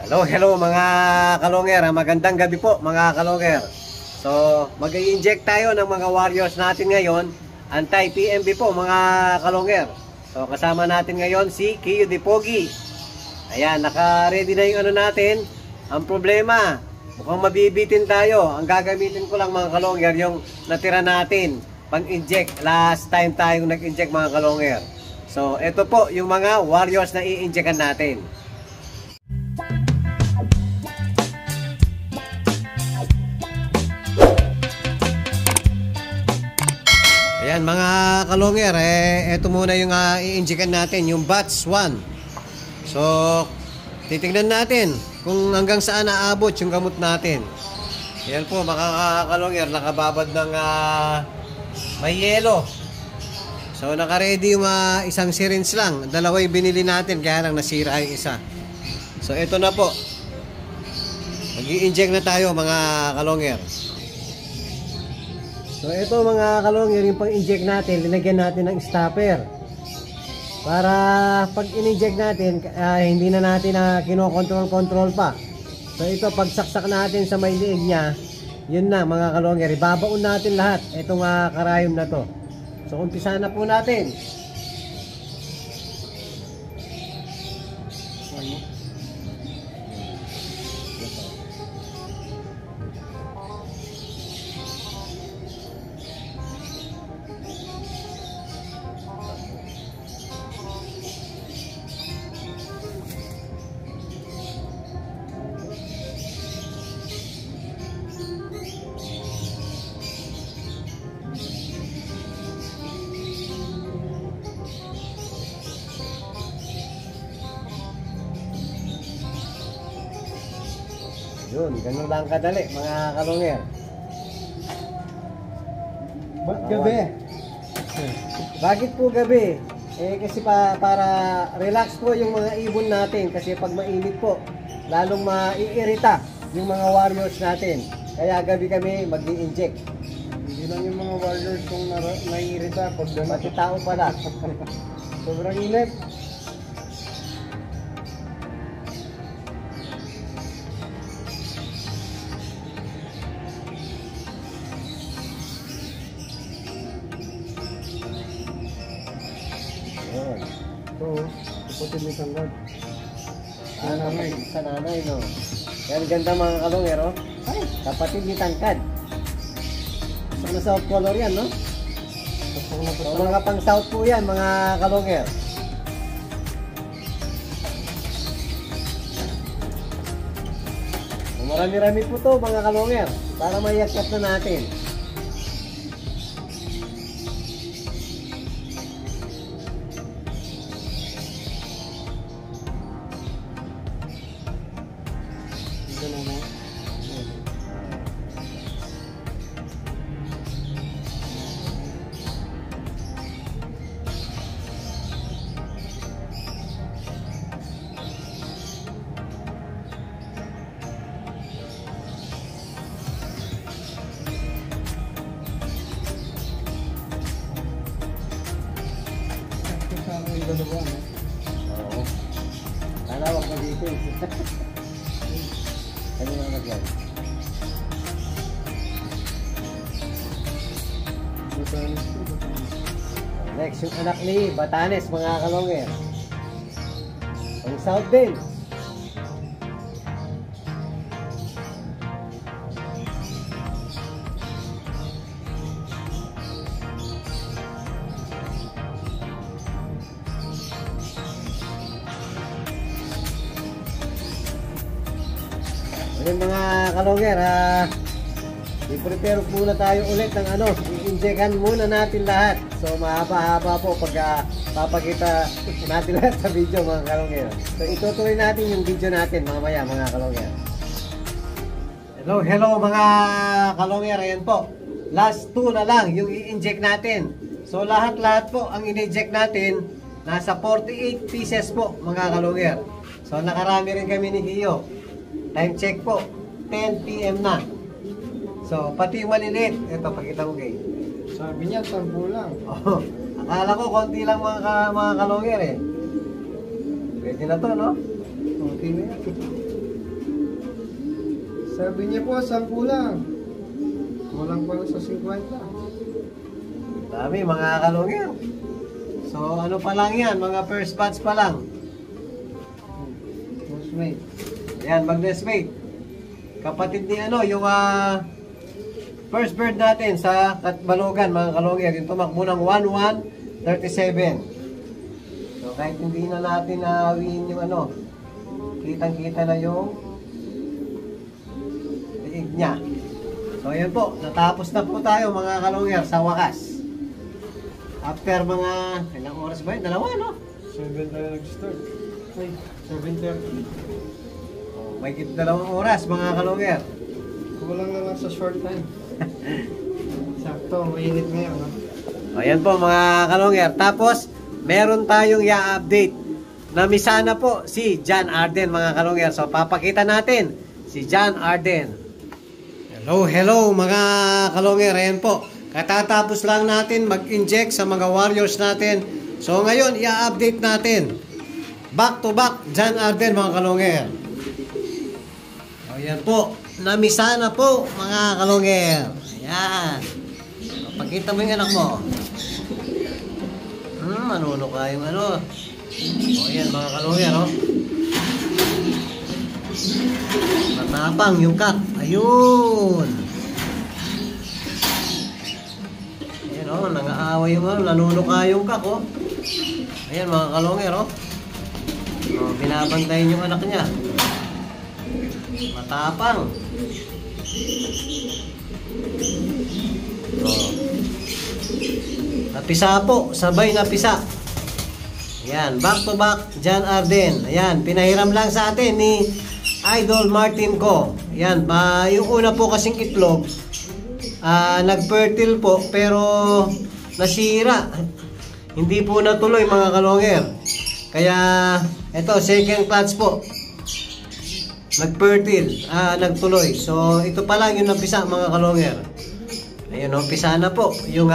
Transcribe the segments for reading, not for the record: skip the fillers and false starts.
Hello mga kalonger, magandang gabi po mga kalonger. So mag-i-inject tayo ng mga warriors natin ngayon, anti-PMB po mga kalonger. So kasama natin ngayon si Kiyo De Pogi. Ayan, naka-ready na yung ano natin. Ang problema, mukhang mabibitin tayo. Ang gagamitin ko lang mga kalonger, yung natira natin pang-inject. Last time tayong nag-inject mga kalonger. So ito po yung mga warriors na i-injectan natin. Ayan mga kalonger, ito muna yung i-injectan natin, yung batch 1. So, titignan natin kung hanggang saan naabot yung gamot natin. Ayan po mga kalonger, nakababad ng may yelo. So, naka-ready yung isang syringe lang. Dalawa yung binili natin, kaya lang nasira yung isa. So, ito na po. Mag-i-inject na tayo mga kalonger. So ito mga kalonger, yung pang-inject natin, linagyan natin ng stopper. Para pag in-inject natin, hindi na natin kinokontrol-control pa. So ito, pagsaksak natin sa may liig niya, yun na mga kalonger, ibabaon natin lahat itong karayom na to. So umpisa na po natin. Yun, ganun lang kadali mga kalonger. Ba't gabi? Bakit po gabi? Kasi para relax po yung mga ibon natin. Kasi pag mainit po, lalong maiirita yung mga warriors natin. Kaya gabi kami mag-i-inject. Hindi lang yung mga warriors kung naiirita pag Pati tao pala. sobrang init. Ito, iputin mo isang guard. Sa nanay, no? Yan, ganda mga kalonger, oh. Ay, kapatid ni Tangkad. Ano South color yan, no? So, mga pang South po yan, mga kalonger. Marami-rami po to, mga kalonger. Para maiyakyat na natin. Oo. Sana wag mo dito. Ano na nagyan? Next, yung anak ni Batanes, mga kalonger. Ang South din. Yung mga kalonger, i-prepare muna tayo ulit ng i-injectan muna natin lahat. So mahaba-haba po pag papakita natin lahat sa video mga kalonger. So itutuloy natin yung video natin mamaya mga kalonger. Hello mga kalonger, ayan po. Last 2 na lang yung i-inject natin. So lahat-lahat po ang in-inject natin, nasa 48 pieces po mga kalonger. So nakarami rin kami ni Kiyo. Time check po, 10 PM na. So, pati yung maliliit. Ito, pakita mo kayo. Sabi niya, 10 lang. Oh, akala ko, konti lang mga kalonger eh. Pwede na to, no? Okay na yan. Sabi niya po, 10 lang. Kulang pa lang sa 50. Dami mga kalongero. So ano pa lang yan, mga first batch pa lang. Postmate. Ayan, mag-nestmate. Kapatid ni ano, yung first bird natin sa Katbalogan, mga kalongero, yung tumakbo ng 1137. So kahit hindi na natin naawin yung ano, kitang-kita na yung liig niya. So ayan po, natapos na po tayo mga kalongero sa wakas. After mga, ilang oras ba yun? Dalawa, no? 7 tayo nag-start. Ay, 7:30. Oh, may 2 oras mga kalongero. Kulang na lang sa short time. Sakto, mainit ngayon. No? Ayan po mga kalongero. Tapos, meron tayong i-update. Namisa na po si John Arden mga kalongero. So, papakita natin si John Arden. Hello mga kalongero. Ayan po. Katatapos lang natin mag-inject sa mga warriors natin. So, ngayon, i-update natin. Back to back, John Arden mga kalongero. Ayan po. Namisa na po mga kalongero. Ayan. Pakita mo yung anak mo. Manuno ka yung ano. O yan mga kalongero. Matapang yung kak. Ayun. Ayan o, nangaaway yung ano. Nanuno ka yung kak o. Ayan mga kalongero. O, binabantayin yung anak niya. Matapang. O. Napisa po, sabay napisa. Ayan, back to back, John Arden. Ayan, pinahiram lang sa atin ni Idol Martin ko. Ayan, yung una po kasing itlog, nag-fertile po, pero nasira. Hindi po natuloy mga kalongero. Kaya, ito, second clutch po. Nag-fertile, nagtuloy. So, ito pa lang yung napisa mga kalongero. Ayun, umpisa na po. Yung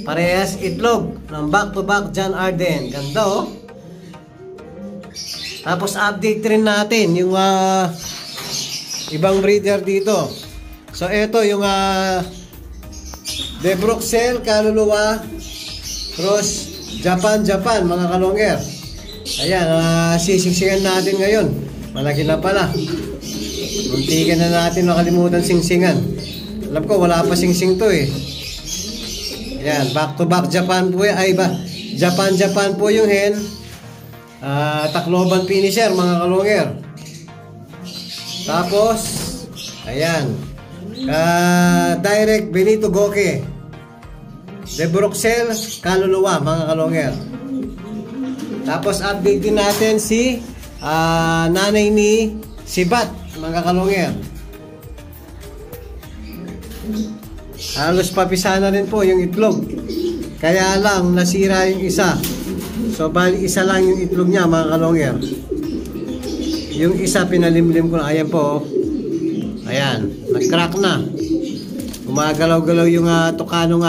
parehas itlog ng back to back John Arden. Ganda oh. Tapos update rin natin yung ibang breeder dito. So ito yung De Bruxelles Kaluluwa Cross Japan mga kalongero. Ayan, sisingsingan natin ngayon. Malaki na pala. Muntikan na natin makalimutan singsingan. Alam ko wala pa singsing to eh. Ayan, back to back Japan po ay ba? Japan po yung hen. Tacloban finisher mga kalongero. Tapos ayan. Direct Benito Goke. De Bruxelles Kaluluwa mga kalongero. Tapos update din natin si nanay ni Sibat mga kalongero. Halos papisa na rin po yung itlog. Kaya lang nasira yung isa. So bali isa lang yung itlog niya mga kalongero. Yung isa pinalimlim ko na. Ayan po. Ayan. Nag-crack na. Gumagalaw-galaw yung tukanong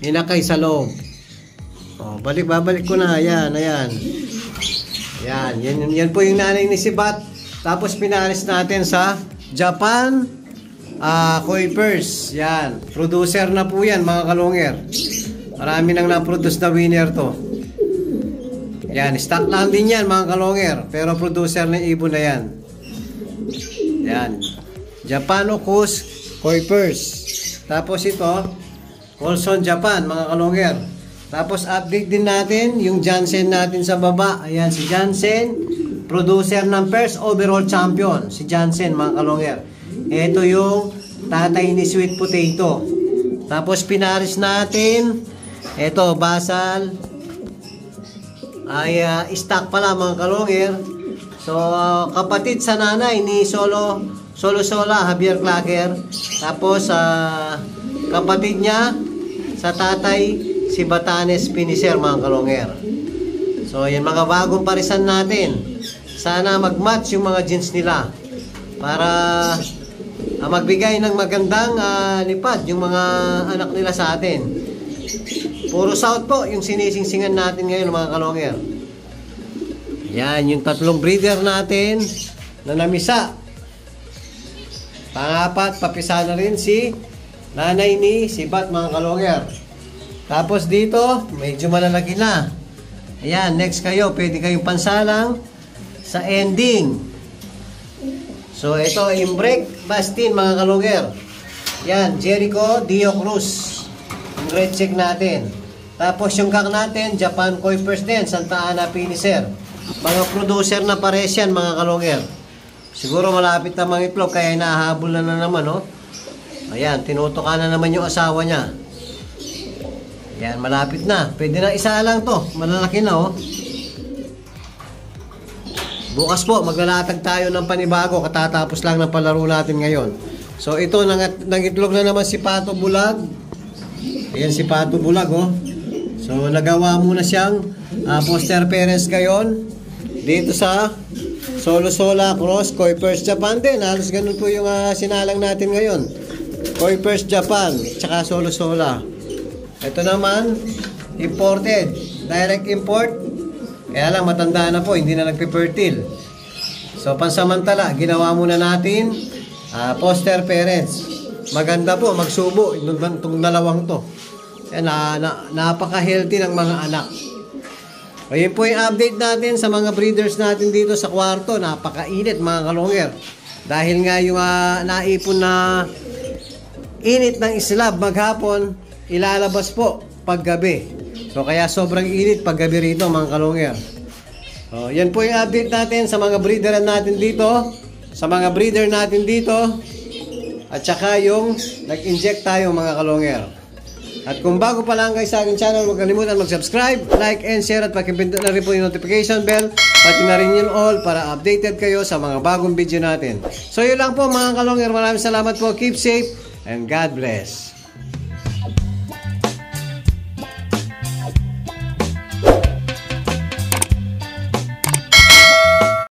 hinakay sa loob. Babalik ko na. Ayan. Ayan. Yan po yung nanay ni Sibat. Tapos pinalis natin sa Japan Kuipers. Yan. Producer na po yan mga kalongero. Marami nang na-produce na winner to. Yan. Stock lang din yan mga kalongero. Pero producer na ibon na yan. Yan. Japan Okus Kuipers. Tapos ito Colson Japan mga kalongero. Tapos update din natin yung Jansen natin sa baba. Ayan si Jansen. Producer ng first overall champion. Si Jansen mga kalongero. Ito yung tatay ni Sweet Potato. Tapos pinaris natin. Ito, basal. Ay, stock pala mga kalongero. So, kapatid sa nanay ni Solo Sola, Javier Clacker. Tapos, kapatid niya sa tatay, si Batanes Finisher mga kalongero. So, yan mga bagong parisan natin. Sana mag-match yung mga jeans nila. Para magbigay ng magandang lipad yung mga anak nila sa atin. Puro south po yung sinisingsingan natin ngayon mga kalongero. Yan yung tatlong breeder natin na namisa Pangapat, papisa na rin si nanay ni Sibat mga kalonger. Tapos dito, medyo malalaki na. Ayan, next kayo, pwede kayong pansalang sa ending. So ito, Imbrek Bastin mga kalonger. Yan, Jericho Dio Cruz. Yung red check natin. Tapos yung kak natin, Japan Kuipers din, Santa Ana Finisher. Mga producer na pares yan mga kalonger. Siguro malapit na mga itlog kaya nahahabol na naman, no? Ayan, tinutukan na naman yung asawa niya. Ayan, malapit na. Pwede na isa lang to. Malalaki na, oh. Bukas po, maglalatag tayo ng panibago. Katatapos lang ng palaro natin ngayon. So, ito, nangitlog na naman si Pato Bulag. Ayan si Pato Bulag, oh. So, nagawa muna siyang poster parents ngayon. Dito sa Solo Sola Cross, Kuipers Japan din. Halos ganun po yung sinalang natin ngayon. Kuipers Japan, tsaka Solo Sola. Ito naman, imported. Direct import. Kaya lang, matanda na po, hindi na nagpipertil. So, pansamantala, ginawa muna natin poster parents. Maganda po, magsubo itong dalawang to. Yan, napaka-healthy ng mga anak. Ayun po yung update natin sa mga breeders natin dito sa kwarto. Napakainit mga kalonger. Dahil nga yung naipon na init ng islab maghapon, ilalabas po paggabi. So kaya sobrang init paggabi rito mga kalonger. So, yan po yung update natin sa mga breeder natin dito. Sa mga breeder natin dito. At saka yung nag-inject tayo mga kalonger. At kung bago pa lang kayo sa aking channel, huwag kalimutan mag-subscribe, like, and share at pakipindot na rin po yung notification bell, pati na rin yung all para updated kayo sa mga bagong video natin. So yun lang po mga kalonger, maraming salamat po, keep safe, and God bless.